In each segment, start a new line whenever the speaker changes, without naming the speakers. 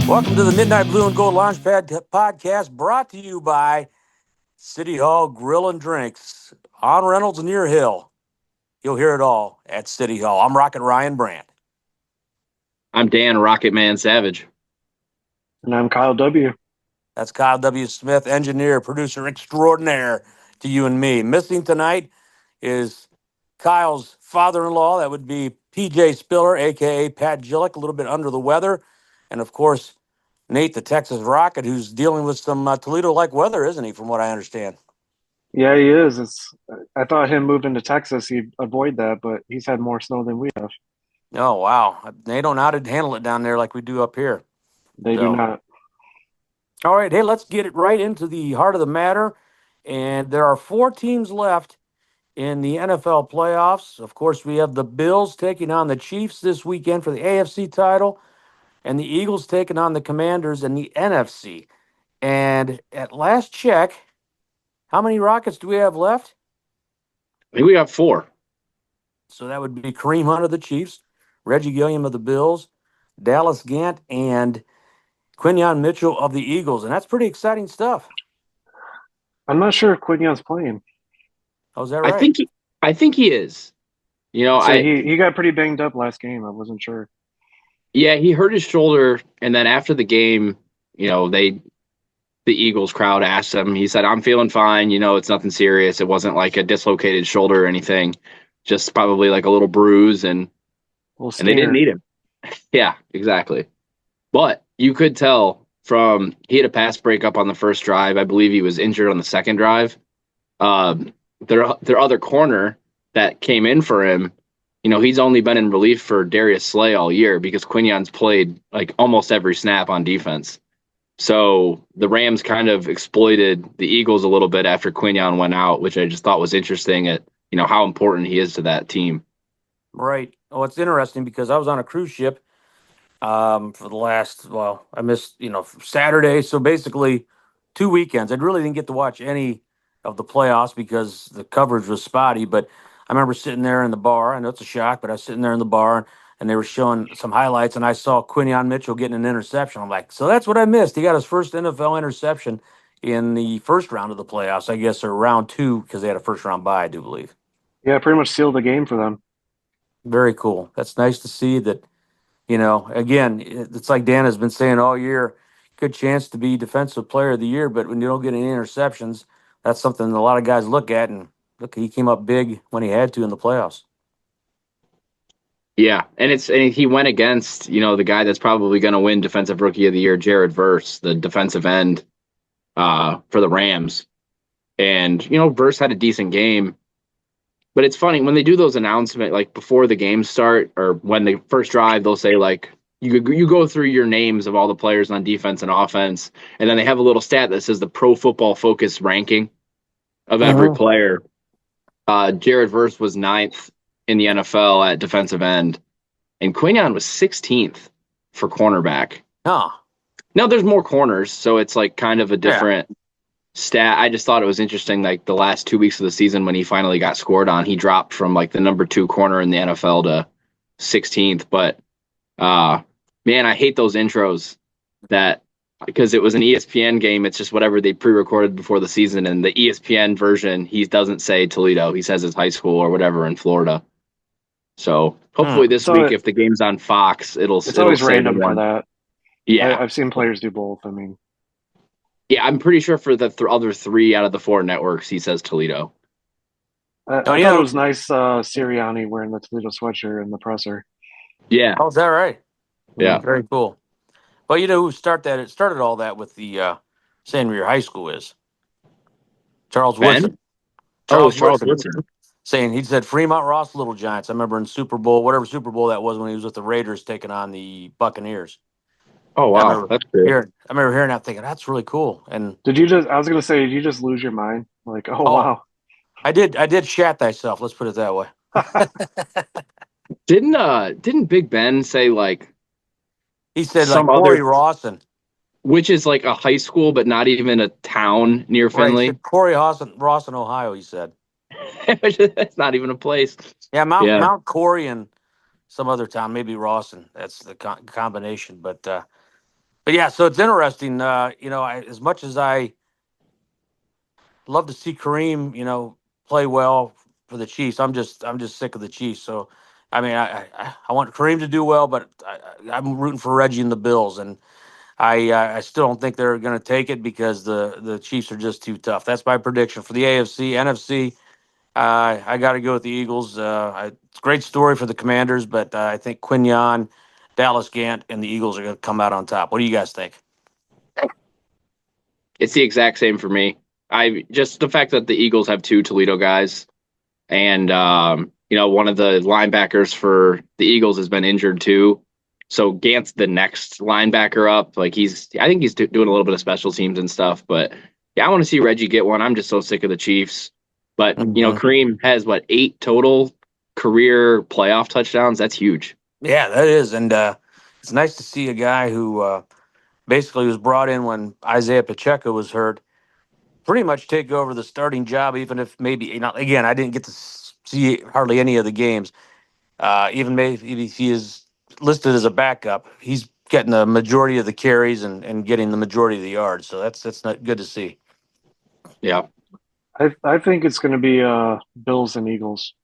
Welcome to the Midnight Blue and Gold Launchpad podcast, brought to you by City Hall Grill and Drinks on Reynolds near Hill. You'll hear it all at City Hall. I'm Rocket Ryan Brandt.
I'm Dan Rocket Man Savage.
And I'm Kyle W.
That's Kyle W. Smith, engineer, producer extraordinaire to you and me. Missing tonight is Kyle's father-in-law. That would be PJ Spiller, a.k.a. Pat Gillick, a little bit under the weather. And, of course, Nate, the Texas Rocket, who's dealing with some Toledo-like weather, isn't he, from what I understand?
Yeah, he is. I thought him moving to Texas, he'd avoid that, but he's had more snow than we have.
Oh, wow. They don't know how to handle it down there like we do up here.
They do not.
All right, hey, let's get it right into the heart of the matter. And there are 4 teams left in the NFL playoffs. Of course, we have the Bills taking on the Chiefs this weekend for the AFC title, and the Eagles taking on the Commanders in the NFC. And at last check, how many Rockets do we have left?
I think we got 4.
So that would be Kareem Hunt of the Chiefs, Reggie Gilliam of the Bills, Dallas Gant, and Quinyon Mitchell of the Eagles. And that's pretty exciting stuff.
I'm not sure if Quinyon's playing.
Oh, is that right?
I think he is. You know,
So he got pretty banged up last game. I wasn't sure.
Yeah, he hurt his shoulder, and then after the game, you know, the Eagles crowd asked him. He said, "I'm feeling fine. You know, it's nothing serious. It wasn't like a dislocated shoulder or anything. Just probably like a little bruise, and they didn't need him." Yeah, exactly. But you could tell he had a pass breakup on the first drive. I believe he was injured on the second drive. Their other corner that came in for him, you know, he's only been in relief for Darius Slay all year because Quinyon's played like almost every snap on defense. So the Rams kind of exploited the Eagles a little bit after Quinyon went out, which I just thought was interesting at, you know, how important he is to that team.
Right. Oh, it's interesting because I was on a cruise ship for the last, I missed, Saturday. So basically 2 weekends. I really didn't get to watch any of the playoffs because the coverage was spotty. But I remember sitting there in the bar. I know it's a shock, but I was sitting there in the bar and they were showing some highlights, and I saw Quinyon Mitchell getting an interception. I'm like, so that's what I missed. He got his first NFL interception in the first round of the playoffs, I guess, or round 2, because they had a first round bye, I do believe.
Yeah, pretty much sealed the game for them.
Very cool. That's nice to see that, again, it's like Dan has been saying all year, good chance to be Defensive Player of the Year, but when you don't get any interceptions, that's something a lot of guys look at, and look, he came up big when he had to in the playoffs.
Yeah, and he went against, you know, the guy that's probably going to win Defensive Rookie of the Year, Jared Verse, the defensive end for the Rams. And, you know, Verse had a decent game. But it's funny, when they do those announcements, like before the games start or when they first drive, they'll say, like, you go through your names of all the players on defense and offense, and then they have a little stat that says the Pro Football Focus ranking of every player. Jared Verse was 9th in the NFL at defensive end, and Quinyon was 16th for cornerback.
Huh.
Now there's more corners, so it's like kind of a different stat. I just thought it was interesting, like the last 2 weeks of the season when he finally got scored on, he dropped from like the number 2 corner in the NFL to 16th. But man, I hate those intros because it was an ESPN game. It's just whatever they pre-recorded before the season, and the ESPN version, he doesn't say Toledo. He says his high school or whatever in Florida. So hopefully this week, if the game's on Fox, it's
always random for that.
Yeah,
I've seen players do both. I mean,
yeah, I'm pretty sure for the other 3 out of the 4 networks, he says Toledo.
I thought it was nice Sirianni wearing the Toledo sweatshirt in the presser.
Yeah.
Oh, is that right?
Yeah.
Very cool. Well, you know who started all that with the saying where your high school is? Charles Woodson.
Charles Woodson.
Saying he said Fremont Ross Little Giants. I remember in Super Bowl, whatever Super Bowl that was, when he was with the Raiders taking on the Buccaneers.
Oh wow, that's great.
I remember hearing that, thinking that's really cool. And
I was gonna say, did you just lose your mind? Like, oh wow.
I did shat thyself, let's put it that way.
Didn't Big Ben say, like,
he said like Corey Rawson,
which is like a high school but not even a town near Findlay?
Right, Corey Rawson, Ohio, he said.
It's not even a place.
Yeah, Mount Corey and some other town, maybe Rawson. That's the combination. But But yeah, so it's interesting. As much as I love to see Kareem, play well for the Chiefs, I'm just sick of the Chiefs. So, I mean, I want Kareem to do well, but I'm rooting for Reggie and the Bills, and I still don't think they're going to take it because the Chiefs are just too tough. That's my prediction for the AFC, NFC. I got to go with the Eagles. It's a great story for the Commanders, but I think Quinyon, Dallas Gant, and the Eagles are going to come out on top. What do you guys think?
It's the exact same for me. I just the fact that the Eagles have two Toledo guys, and one of the linebackers for the Eagles has been injured too. So Gant's the next linebacker up. Like I think he's doing a little bit of special teams and stuff. But yeah, I want to see Reggie get one. I'm just so sick of the Chiefs. But
Mhm.
Kareem has 8 total career playoff touchdowns. That's huge.
Yeah, that is, and it's nice to see a guy who basically was brought in when Isaiah Pacheco was hurt, pretty much take over the starting job, even if maybe again I didn't get to see hardly any of the games. Even maybe he is listed as a backup, he's getting the majority of the carries and getting the majority of the yards. So that's not good to see.
Yeah.
I think it's going to be Bills and Eagles.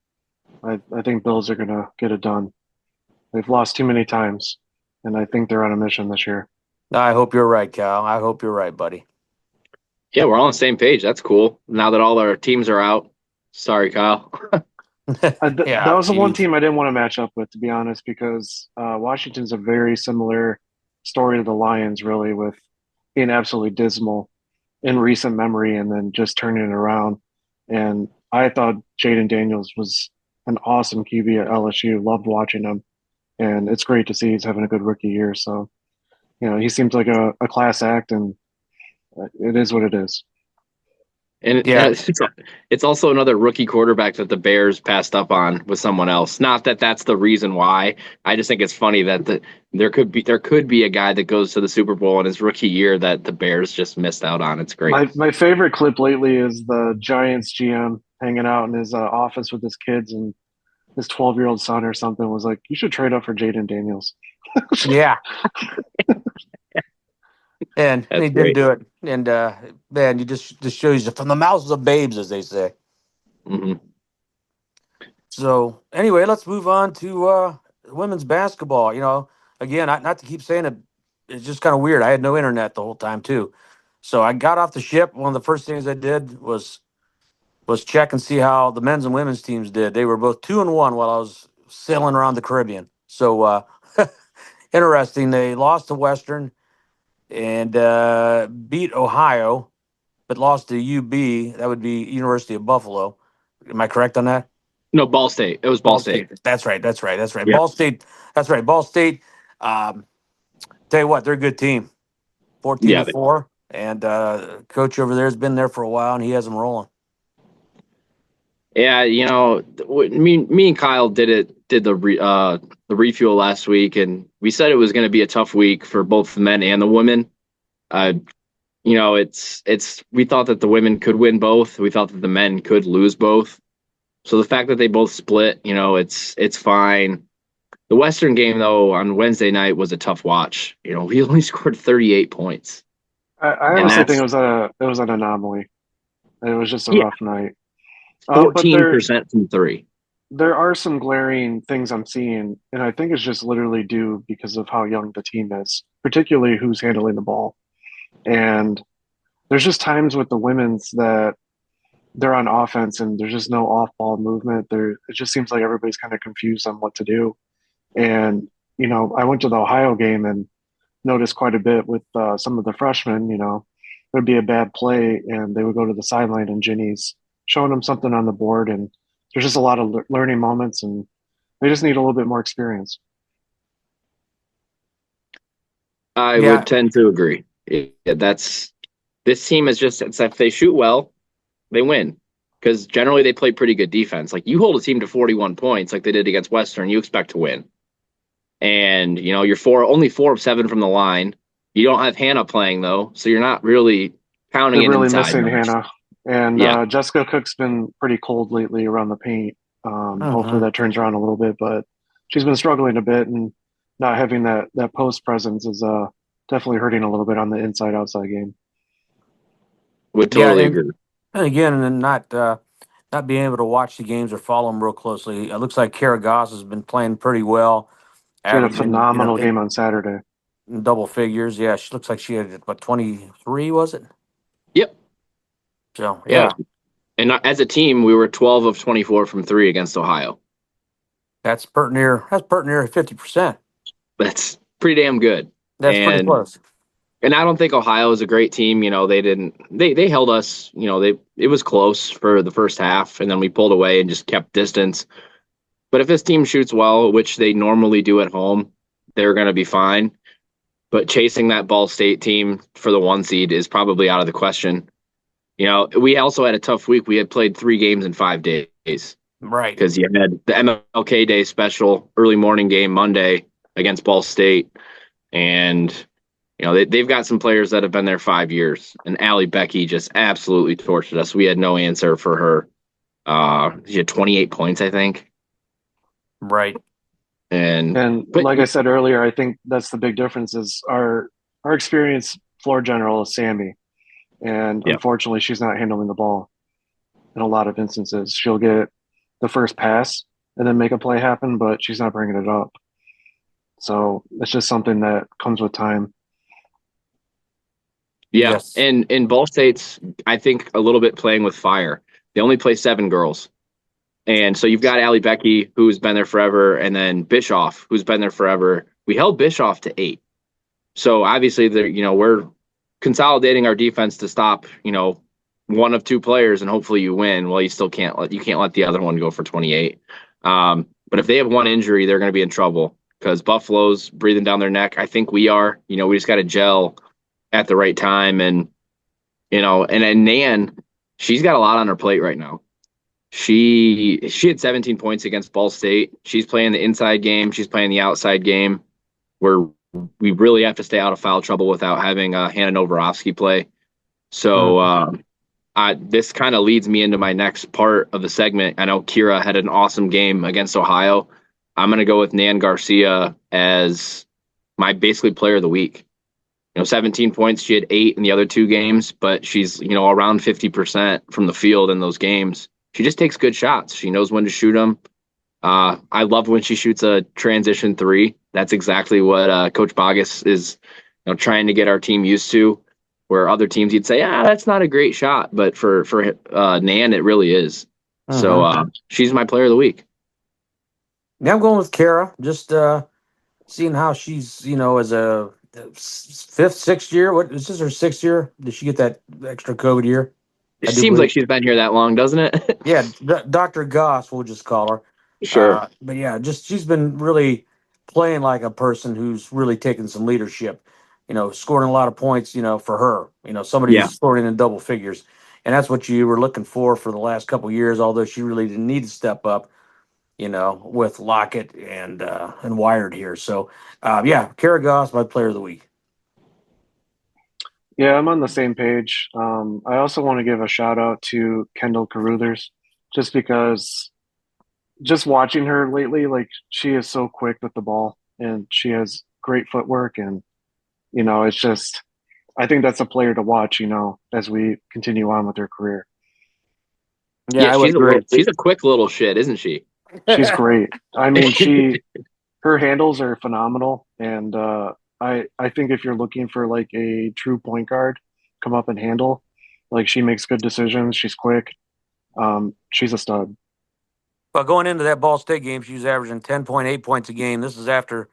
I think Bills are going to get it done. They've lost too many times, and I think they're on a mission this year.
I hope you're right, Cal. I hope you're right, buddy.
Yeah, we're all on the same page. That's cool. Now that all our teams are out. Sorry, Kyle.
That
Yeah,
was the one
geez.
team I didn't want to match up with, to be honest, because Washington's a very similar story to the Lions, really, with being absolutely dismal in recent memory and then just turning it around. And I thought Jaden Daniels was an awesome QB at LSU. Loved watching him, and it's great to see he's having a good rookie year. So, he seems like a class act, and it is what it is.
And
Yeah,
it's also another rookie quarterback that the Bears passed up on with someone else. Not that that's the reason why. I just think it's funny that there could be a guy that goes to the Super Bowl in his rookie year that the Bears just missed out on. It's great.
My favorite clip lately is the Giants GM hanging out in his office with his kids, and his 12-year-old son or something was like, "You should trade up for Jaden Daniels."
yeah, and
That's
he didn't
great.
do it. And man, you just shows you from the mouths of babes, as they say.
Hmm.
So anyway, let's move on to women's basketball. Again, not to keep saying it, it's just kind of weird. I had no internet the whole time too, so I got off the ship. One of the first things I did was check and see how the men's and women's teams did. They were both 2-1 while I was sailing around the Caribbean. So interesting. They lost to Western and beat Ohio, but lost to UB. That would be University of Buffalo. Am I correct on that?
No, Ball State. It was Ball
Ball
State.
State. That's right. That's right. That's right.
Yeah.
Ball State. That's right. Ball State. Um, tell you what, they're a good team. 14
Yeah.
to four, and coach over there has been there for a while, and he has them rolling.
Yeah, me and Kyle did the refuel last week, and we said it was going to be a tough week for both the men and the women. Uh, it's we thought that the women could win both. We thought that the men could lose both. So the fact that they both split, it's fine. The Western game though on Wednesday night was a tough watch. We only scored 38 points,
I
and
honestly think
that's
it was an anomaly. It was just a
yeah,
rough night. But
14% from three.
there are some glaring things I'm seeing, and I think it's just literally due because of how young the team is, particularly who's handling the ball. And there's just times with the women's that they're on offense and there's just no off ball movement. It just seems like everybody's kind of confused on what to do. And, I went to the Ohio game and noticed quite a bit with some of the freshmen, there'd be a bad play and they would go to the sideline and Ginny's showing them something on the board. And there's just a lot of learning moments and they just need a little bit more experience.
I
Yeah,
would tend to agree. This team is just it's if they shoot well, they win. Because generally they play pretty good defense. Like you hold a team to 41 points like they did against Western, you expect to win. And you're only 4 of 7 from the line. You don't have Hannah playing though, so you're not really counting
They're
it
really
inside
missing
numbers.
Hannah. And
Yeah.
Jessica Cook's been pretty cold lately around the paint. Hopefully
hmm
that turns around a little bit, but she's been struggling a bit and not having that post presence is definitely hurting a little bit on the inside outside game.
Would
Yeah,
totally agree.
and again, and not being able to watch the games or follow them real closely. It looks like Kara Goss has been playing pretty well,
She had a
averaging
phenomenal game on Saturday.
in double figures. Yeah, she looks like she had what 23 was it?
Yep.
So
Yeah.
yeah,
And as a team, we were 12 of 24 from three against Ohio.
that's pert near 50%.
That's pretty damn good.
That's pretty
And
close.
and I don't think Ohio is a great team. They held us, it was close for the first half and then we pulled away and just kept distance. But if this team shoots well, which they normally do at home, they're going to be fine. But chasing that Ball State team for the 1 seed is probably out of the question. We also had a tough week. We had played 3 games in 5 days
Right.
because you had the MLK Day special early morning game Monday against Ball State. And, they've got some players that have been there 5 years. And Allie Becky just absolutely tortured us. We had no answer for her. She had 28 points, I think.
Right.
And
But
like I said earlier, I think that's the big difference is our experienced floor general is Sammy. And
yeah,
unfortunately she's not handling the ball in a lot of instances. She'll get the first pass and then make a play happen, but she's not bringing it up. So it's just something that comes with time.
yeah.
Yes.
And Ball State's, I think, a little bit playing with fire. They only play 7 girls. And so you've got Allie Becky, who's been there forever, and then Bischoff, who's been there forever. We held Bischoff to 8. So obviously, we're consolidating our defense to stop, one of 2 players, and hopefully you win. Well, you can't let the other one go for 28. But if they have one injury, they're going to be in trouble because Buffalo's breathing down their neck. I think we are. We just got to gel at the right time, and then Nan, she's got a lot on her plate right now. She had 17 points against Ball State. She's playing the inside game. She's playing the outside game. Where we really have to stay out of foul trouble without having Hannah Novorovsky play. So
Mhm.
this kind of leads me into my next part of the segment. I know Kira had an awesome game against Ohio. I'm going to go with Nan Garcia as my basically player of the week. 17 points. She had 8 in the other 2 games, but she's, around 50% from the field in those games. She just takes good shots. She knows when to shoot them. I love when she shoots a transition 3. That's exactly what Coach Bogus is, trying to get our team used to. Where other teams you'd say, that's not a great shot, but for Nan, it really is. So
Mhm.
she's my player of the week.
Yeah, I'm going with Kara. Just seeing how she's, as a fifth, sixth year. What is this her 6th year? Did she get that extra COVID year?
It
I do
seems
believe.
like she's been here that long, doesn't it?
Yeah, Dr. Goss, we'll just call her.
Sure.
But yeah, just she's been really playing like a person who's really taken some leadership. Scoring a lot of points. For her. Somebody
Yeah.
who's scoring in double figures, and that's what you were looking for the last couple of years. Although she really didn't need to step up. With Lockett and Wired here. So yeah, Kara Goss, my player of the week.
Yeah, I'm on the same page. I also want to give a shout out to Kendall Caruthers just because just watching her lately, like she is so quick with the ball and she has great footwork and it's just I think that's a player to watch, as we continue on with her career.
Yeah,
Yeah,
I would agree.
she's a quick little shit, isn't she?
She's great. I mean, her handles are phenomenal and I think if you're looking for like a true point guard, come up and handle, like she makes good decisions, she's quick. She's a stud.
Well, going into that Ball State game, she was averaging 10.8 points a game. This is after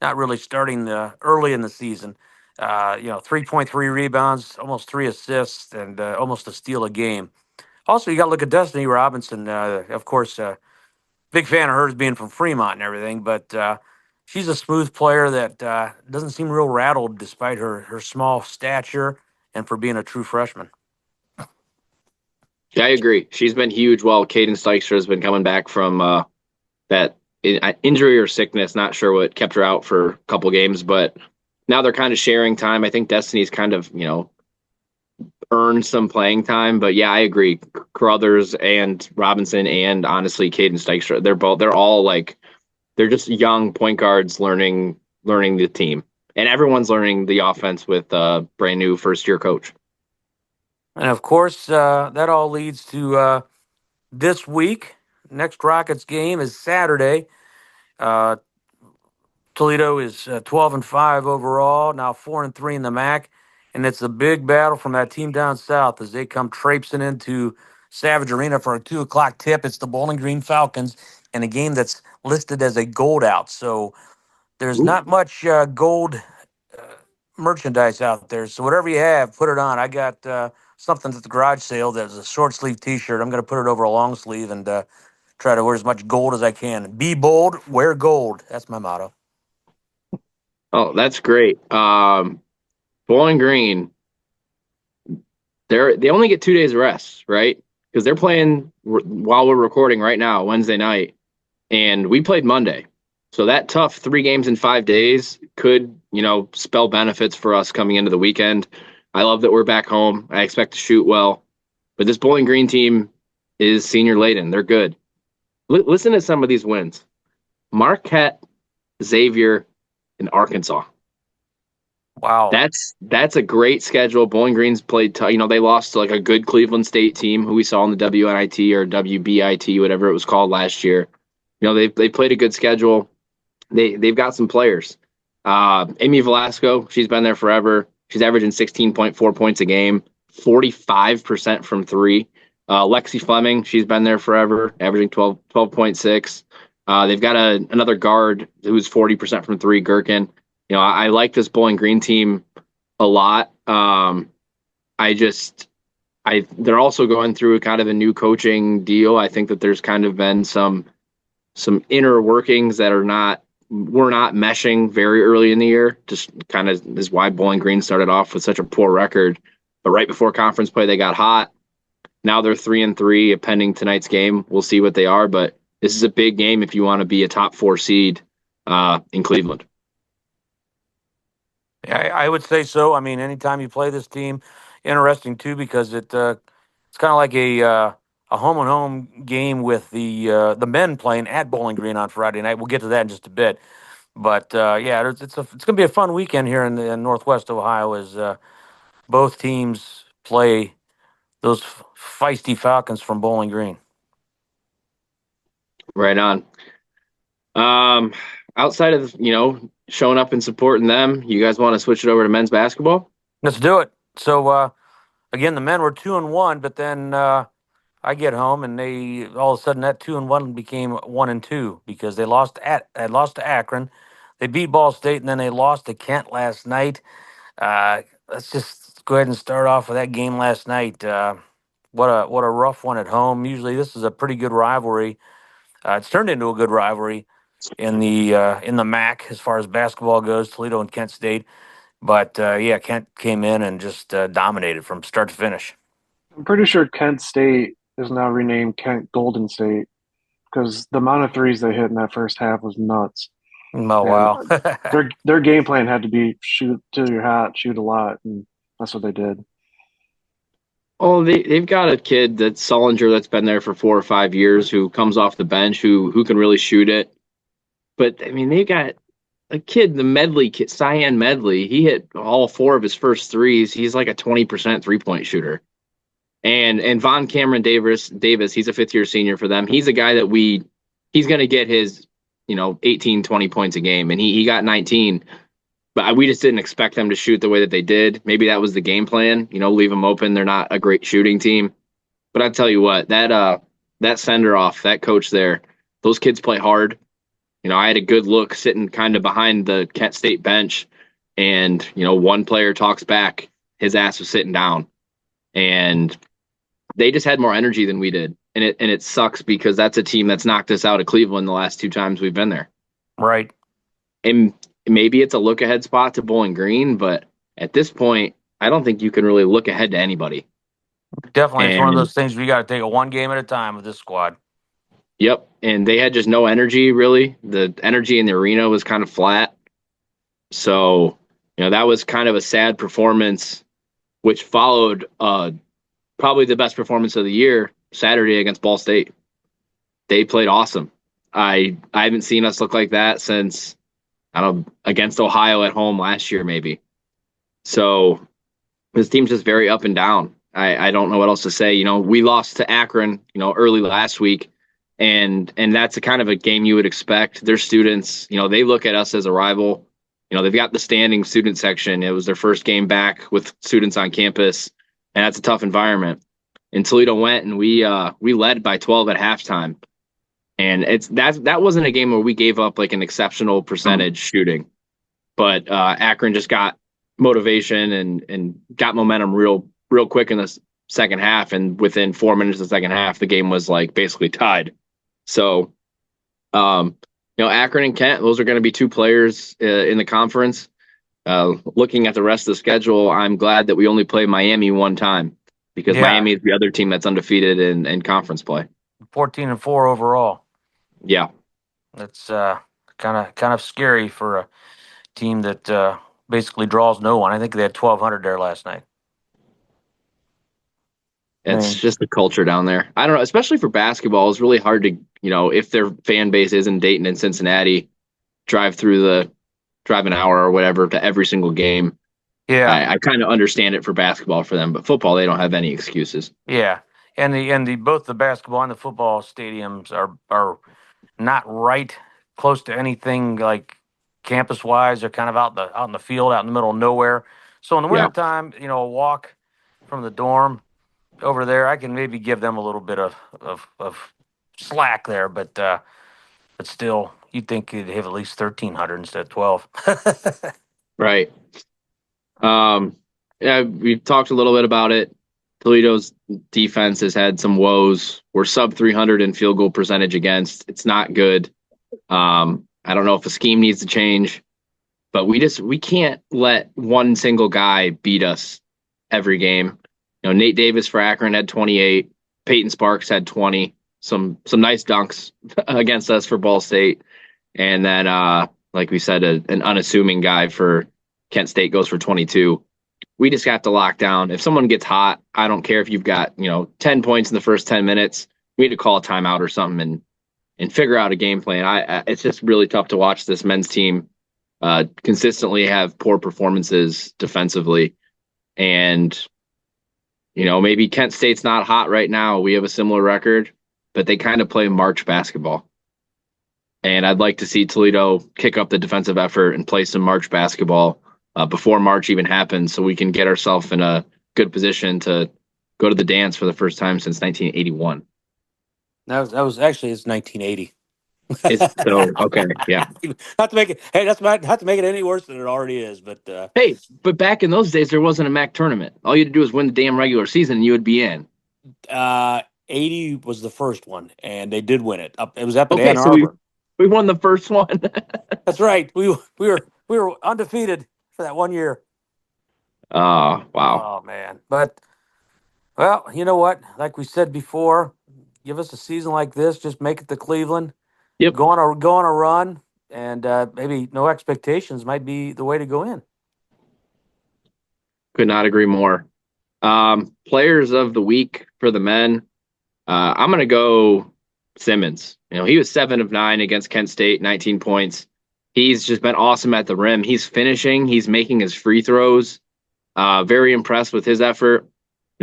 not really starting early in the season. 3.3 rebounds, almost 3 assists, and almost a steal a game. Also, you got to look at Destiny Robinson. Of course, big fan of hers being from Fremont and everything, but she's a smooth player that doesn't seem real rattled despite her small stature and for being a true freshman.
Yeah, I agree. She's been huge while Caden Steikstra has been coming back from that injury or sickness. Not sure what kept her out for a couple games, but now they're kind of sharing time. I think Destiny's kind of, earned some playing time. But yeah, I agree. Carruthers and Robinson and honestly Caden Steikstra, they're all like they're just young point guards learning the team. and everyone's learning the offense with brand new first year coach.
And of course, that all leads to this week. Next Rockets game is Saturday. Uh, Toledo is 12-5 overall, now 4-3 in the MAC, and it's a big battle from that team down south as they come traipsing into Savage Arena for a 2 o'clock tip. It's the Bowling Green Falcons in a game that's listed as a gold out. So there's
Ooh.
not much gold uh, merchandise out there. So whatever you have, put it on. I got something at the garage sale that's a short sleeve T-shirt. I'm going to put it over a long sleeve and try to wear as much gold as I can. Be bold, wear gold. That's my motto.
Oh, that's great. Bowling Green, they only get 2 days of rest, right? Because they're playing while we're recording right now, Wednesday night, and we played Monday. So that tough 3 games in 5 days could, spell benefits for us coming into the weekend. I love that we're back home. I expect to shoot well, but this Bowling Green team is senior laden. They're good. Listen to some of these wins: Marquette, Xavier, and Arkansas.
Wow.
That's a great schedule. Bowling Green's played, they lost to like a good Cleveland State team who we saw in the WNIT or WBIT, whatever it was called last year. They played a good schedule. They've got some players. Amy Velasco, she's been there forever. She's averaging 16.4 points a game, 45% from three. Lexi Fleming, she's been there forever, averaging 12.6. They've got another guard who's 40% from three, Gherkin. I like this Bowling Green team a lot. They're also going through kind of a new coaching deal. I think that there's kind of been some inner workings that were not meshing very early in the year. Just kind of is why Bowling Green started off with such a poor record. But right before conference play, they got hot. Now they're 3-3. Pending tonight's game, we'll see what they are. But this is a big game if you want to be a top 4 seed in Cleveland.
I would say so. I mean, anytime you play this team, interesting too because it's kind of like a home and home game with the men playing at Bowling Green on Friday night. We'll get to that in just a bit, but yeah, it's going to be a fun weekend here in Northwest Ohio as both teams play those feisty Falcons from Bowling Green.
Right on. Outside of showing up and supporting them, you guys want to switch it over to men's basketball?
Let's do it. So again, the men were 2-1, but then I get home and they all of a sudden that 2-1 became 1-2 because they lost to Akron, they beat Ball State, and then they lost to Kent last night. Let's just go ahead and start off with that game last night. What a rough one at home. Usually this is a pretty good rivalry. It's turned into a good rivalry in the MAC as far as basketball goes, Toledo and Kent State. But yeah, Kent came in and just dominated from start to finish.
I'm pretty sure Kent State is now renamed Kent Golden State because the amount of threes they hit in that first half was nuts.
Oh
And
wow.
their game plan had to be shoot till you're hot, shoot a lot, and that's what they did.
Oh, they've got a kid that's Sullinger that's been there for 4 or 5 years who comes off the bench who can really shoot it. But I mean, they've got a kid, the Medley kid, Cyan Medley. He hit all 4 of his first threes. He's like a 20% 3-point shooter. And Von Cameron Davis, he's a 5th-year senior for them. He's a guy that he's going to get his 18, 20 points a game, and he got 19. But we just didn't expect them to shoot the way that they did. Maybe that was the game plan, leave them open. They're not a great shooting team. But I tell you what, that sender off, that coach there, those kids play hard. I had a good look sitting kind of behind the Kent State bench, and one player talks back, his ass was sitting down, and they just had more energy than we did, and it sucks because that's a team that's knocked us out of Cleveland the last 2 times we've been there.
Right.
And maybe it's a look ahead spot to Bowling Green, but at this point, I don't think you can really look ahead to anybody.
Definitely, it's one of
And
those things where you got to take it one game at a time with this squad.
yep, and they had just no energy really. The energy in the arena was kind of flat. So, that was kind of a sad performance, which followed probably the best performance of the year Saturday against Ball State. They played awesome. I haven't seen us look like that since I don't know, against Ohio at home last year, maybe. So this team's just very up and down. I don't know what else to say. We lost to Akron, early last week, and that's a kind of a game you would expect. Their students, they look at us as a rival. They've got the standing student section. It was their first game back with students on campus, and that's a tough environment. And Toledo went and we led by 12 at halftime. And that wasn't a game where we gave up like an exceptional percentage shooting, but Akron just got motivation and got momentum real quick in the second half, and within 4 minutes of the second half, the game was like basically tied. So, Akron and Kent, those are going to be two players in the conference. Looking at the rest of the schedule, I'm glad that we only play Miami one time because
Yeah,
Miami is the other team that's undefeated in conference play.
14-4 overall.
Yeah.
That's kind of scary for a team that basically draws no one. I think they had 1,200 there last night. I
It's
mean,
just the culture down there. I don't know, especially for basketball, it's really hard to, if their fan base is in Dayton and Cincinnati, drive an hour or whatever to every single game.
yeah,
I kind of understand it for basketball for them, but football, they don't have any excuses.
yeah, and the both the basketball and the football stadiums are not right close to anything like campus wise. They're kind of out in the field, out in the middle of nowhere. So in the
Yeah.
wintertime, a walk from the dorm over there, I can maybe give them a little bit of slack there, but still, you'd think you'd have at least 1,300 instead of 12.
Right. Yeah, we've talked a little bit about it. Toledo's defense has had some woes. We're sub 300 in field goal percentage against. It's not good. I don't know if the scheme needs to change, but we can't let one single guy beat us every game. Nate Davis for Akron had 28. Peyton Sparks had 20. Some nice dunks against us for Ball State, and then like we said, an unassuming guy for Kent State goes for 22. We just have to lock down. If someone gets hot, I don't care if you've got 10 points in the first 10 minutes. We need to call a timeout or something and figure out a game plan. It's just really tough to watch this men's team consistently have poor performances defensively. And, maybe Kent State's not hot right now. We have a similar record, but they kind of play March basketball. And I'd like to see Toledo kick up the defensive effort and play some March basketball before March even happens so we can get ourselves in a good position to go to the dance for the first time since 1981.
That was actually it's 1980.
It's so okay, yeah.
Not to make it hey, that's not to make it any worse than it already is, but
Hey, but back in those days, there wasn't a MAC tournament. All you had to do was win the damn regular season, and you would be in.
80 was the first one, and they did win it. It was up at
Okay,
Ann
so we
Arbor.
we won the first one.
That's right. We were undefeated for that one year.
Oh wow.
Oh man, but well, you know what? Like we said before, give us a season like this, just make it to Cleveland,
Yep,
go on a run, and maybe no expectations might be the way to go in.
could not agree more. Players of the week for the men. I'm gonna go Simmons. He was 7 of 9 against Kent State, 19 points. He's just been awesome at the rim. He's finishing. He's making his free throws. Very impressed with his effort.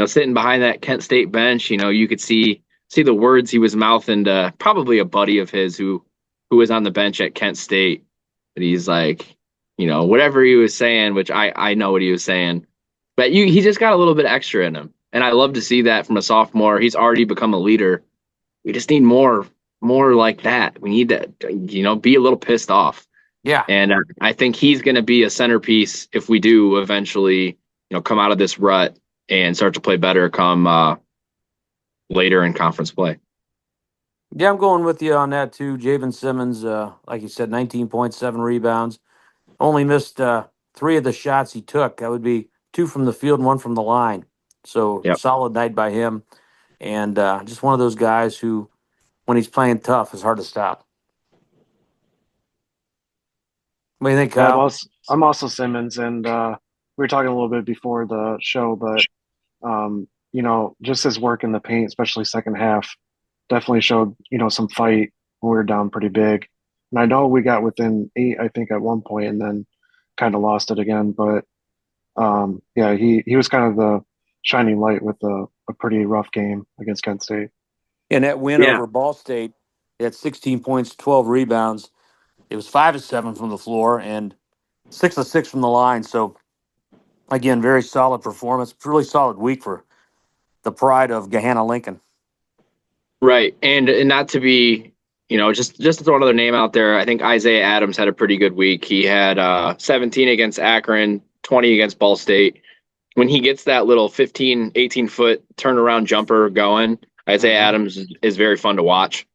Sitting behind that Kent State bench, you could see the words he was mouthing to probably a buddy of his who was on the bench at Kent State. But he's like, whatever he was saying, which I know what he was saying, but he just got a little bit extra in him, and I love to see that from a sophomore. He's already become a leader. We just need more like that. We need to be a little pissed off.
Yeah,
And I think he's going to be a centerpiece if we do eventually, come out of this rut and start to play better come later in conference play.
yeah, I'm going with you on that too. Javen Simmons, like you said, 19.7 rebounds. Only missed three of the shots he took. That would be two from the field and one from the line. So
Yep.
solid night by him, and just one of those guys who, when he's playing tough, is hard to stop. What do you think,
Yeah,
Kyle?
I'm also Simmons, and we were talking a little bit before the show, but just his work in the paint, especially second half, definitely showed some fight when we were down pretty big. And I know we got within 8, I think, at one point, and then kind of lost it again. But yeah, he was kind of the shining light with a pretty rough game against Kent State.
And that win
Yeah.
over Ball State, they had 16 points, 12 rebounds. It was 5 of 7 from the floor and 6 of 6 from the line. So again, very solid performance. Really solid week for the pride of Gahanna Lincoln.
Right. And not to be, just to throw another name out there, I think Isaiah Adams had a pretty good week. He had 17 against Akron, 20 against Ball State. When he gets that little 15, 18-foot turnaround jumper going, Isaiah Adams is very fun to watch.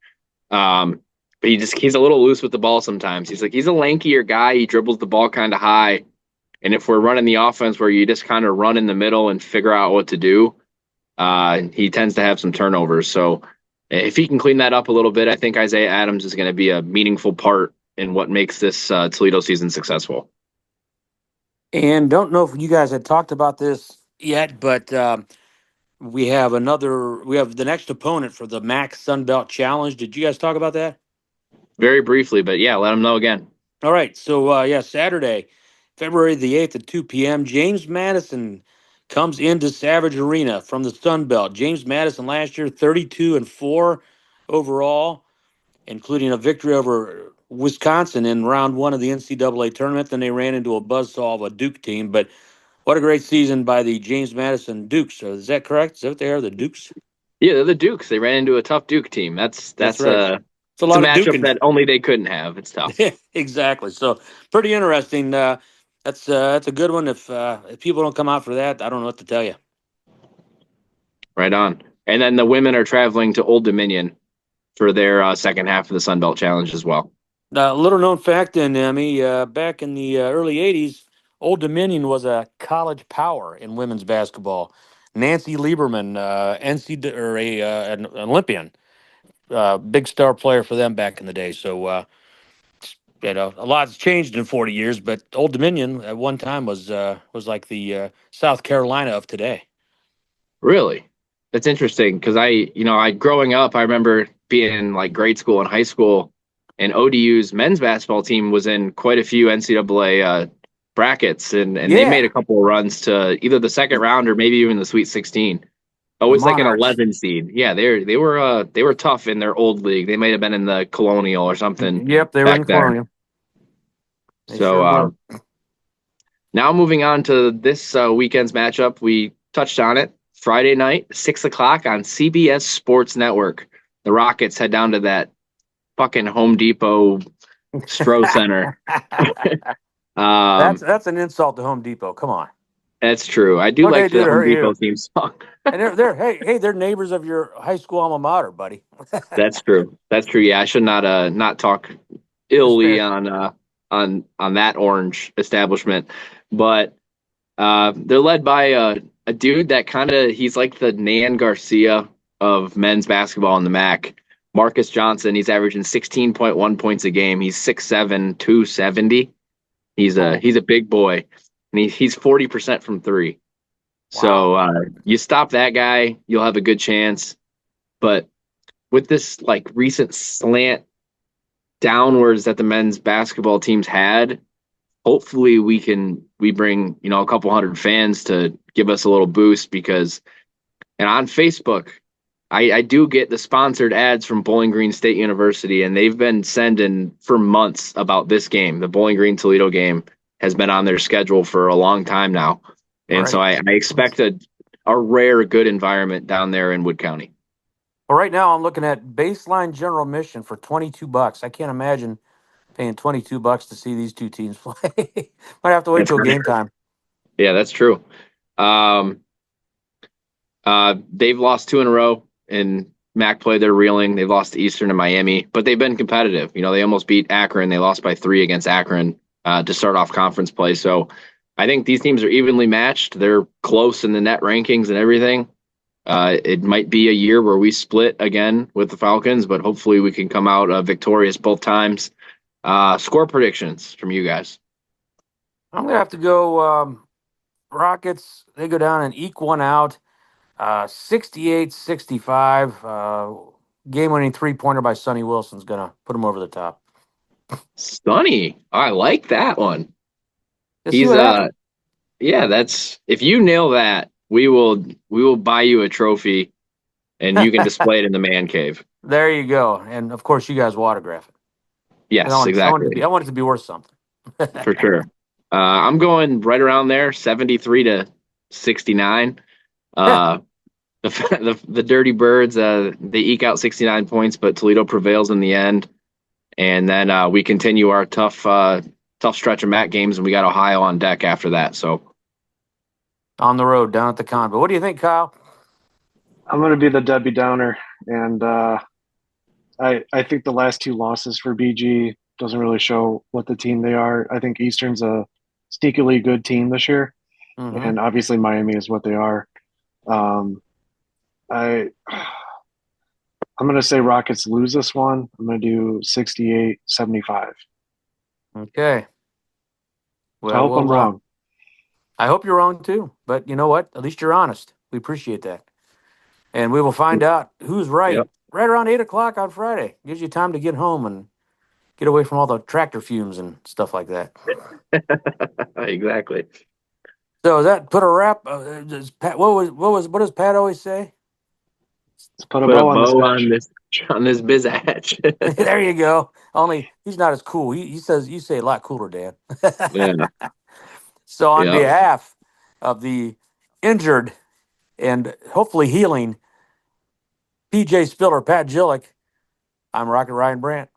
But he's a little loose with the ball sometimes. He's a lankier guy. He dribbles the ball kind of high. And if we're running the offense where you just kind of run in the middle and figure out what to do, he tends to have some turnovers. So if he can clean that up a little bit, I think Isaiah Adams is going to be a meaningful part in what makes this Toledo season successful.
And don't know if you guys had talked about this yet, but we have the next opponent for the MAC Sun Belt Challenge. Did you guys talk about that?
Very briefly, but yeah, let them know again.
All right. So, Saturday, February the 8th at 2 p.m., James Madison comes into Savage Arena from the Sun Belt. James Madison last year, 32-4 overall, including a victory over Wisconsin in round 1 of the NCAA tournament. Then they ran into a buzzsaw of a Duke team. But what a great season by the James Madison Dukes. So is that correct? Is that what they are, the Dukes?
Yeah, they're the Dukes. They ran into a tough Duke team. That's
right. It's a
it's a
lot of
matchup
Duking.
that only they couldn't have. It's tough.
Exactly. So pretty interesting. That's a good one. If people don't come out for that, I don't know what to tell you.
Right on. And then the women are traveling to Old Dominion for their second half of the Sun Belt Challenge as well.
Little known fact, then, Emmy, back in the early '80s, Old Dominion was a college power in women's basketball. Nancy Lieberman, an Olympian, big star player for them back in the day. So a lot's changed in 40 years, but Old Dominion at one time was like the South Carolina of today.
Really? That's interesting because I growing up, I remember being in like grade school and high school, and ODU's men's basketball team was in quite a few NCAA brackets, and they made a couple of runs to either the second round or maybe even the Sweet 16. Always like an 11 seed. Yeah, they were tough in their old league. They may have been in the Colonial or something.
Yep, they were in the Colonial.
So now moving on to this weekend's matchup, we touched on it. Friday night, 6 o'clock on CBS Sports Network. The Rockets head down to that fucking Home Depot Stro Center.
That's an insult to Home Depot. Come on.
That's true. I do like the Home Depot theme song.
And they're neighbors of your high school alma mater, buddy.
That's true. That's true. Yeah, I should not talk illy on that orange establishment, but they're led by a dude that he's like the Nan Garcia of men's basketball in the MAC. Marcus Johnson. He's averaging 16.1 points a game. He's 6'7", 270. He's a big boy, and he's 40% from three. Wow. So you stop that guy, you'll have a good chance. But with this like recent slant downwards that the men's basketball teams had, hopefully we bring a couple hundred fans to give us a little boost and on Facebook I do get the sponsored ads from Bowling Green State University, and they've been sending for months about this game. The Bowling Green Toledo game has been on their schedule for a long time now. And so I expect a rare good environment down there in Wood County.
Well, right now I'm looking at baseline general admission for $22. I can't imagine paying $22 to see these two teams play. Might have to wait till game time.
Yeah, that's true. They've lost 2 in a row in MAC play. They're reeling. They've lost to Eastern and Miami, but they've been competitive. They almost beat Akron. They lost by 3 against Akron to start off conference play. So I think these teams are evenly matched. They're close in the net rankings and everything. It might be a year where we split again with the Falcons, but hopefully we can come out victorious both times. Score predictions from you guys.
I'm going to have to go Rockets. They go down and eke one out. 68-65. Game-winning three-pointer by Sonny Wilson's going to put them over the top.
Sunny. I like that one.
Let's see
He's
what happens.
yeah, that's if you nail that, we will buy you a trophy and you can display it in the man cave.
There you go. And of course, you guys will autograph it.
Yes,
I
exactly.
want it to be worth something.
For sure. I'm going right around there, 73 to 69. Uh, the Dirty Birds, they eke out 69 points, but Toledo prevails in the end. And then we continue our tough stretch of MAC games, and we got Ohio on deck after that. So
On the road down at the con. But what do you think, Kyle?
I'm going to be the Debbie Downer, and I think the last two losses for BG doesn't really show what the team they are. I think Eastern's a sneakily good team this year,
Mm-hmm.
and obviously Miami is what they are. Um, I I'm going to say Rockets lose this one. I'm going to do 68-75.
Okay.
I
Well,
hope I'm wrong.
I hope you're wrong too. But you know what? At least you're honest. We appreciate that. And we will find out who's right
yep,
right around 8 o'clock on Friday. Gives you time to get home and get away from all the tractor fumes and stuff like that.
exactly.
So does that put a wrap? Does Pat, what does Pat always say?
Let's put a
Put a
bow on this
bow
bitch.
on this bizatch.
There you go. Only he's not as cool. He says you say a lot cooler, Dan.
Yeah,
So on
yeah.
behalf of the injured and hopefully healing PJ Spiller, Pat Gillick, I'm Rocket Ryan Brandt.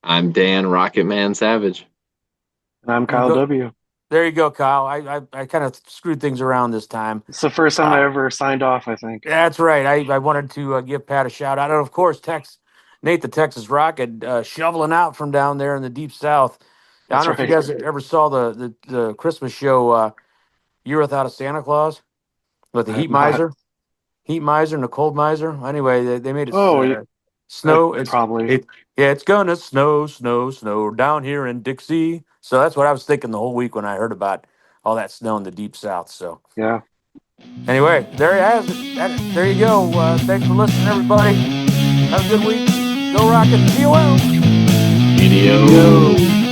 I'm Dan Rocket Man Savage.
And I'm
You
Kyle
go.
W.
There you go, Kyle. I kind of screwed things around this time.
It's the first time I
Uh,
ever signed off, I think.
that's right. I wanted to give Pat a shout out. And of course, Nate, the Texas Rocket, shoveling out from down there in the deep south. I don't
That's
know if you
right.
guys ever saw the Christmas show, Year Without a Santa Claus, with the
I have not.
Heat Miser and the Cold Miser. Anyway, they made it
Oh,
snow.
probably.
It's gonna snow, snow, snow down here in Dixie. So that's what I was thinking the whole week when I heard about all that snow in the deep south. So
Yeah.
anyway, there you have it. There you go. Thanks for listening, everybody. Have a good week. Go Rocket. See you well.
Video.
Yo.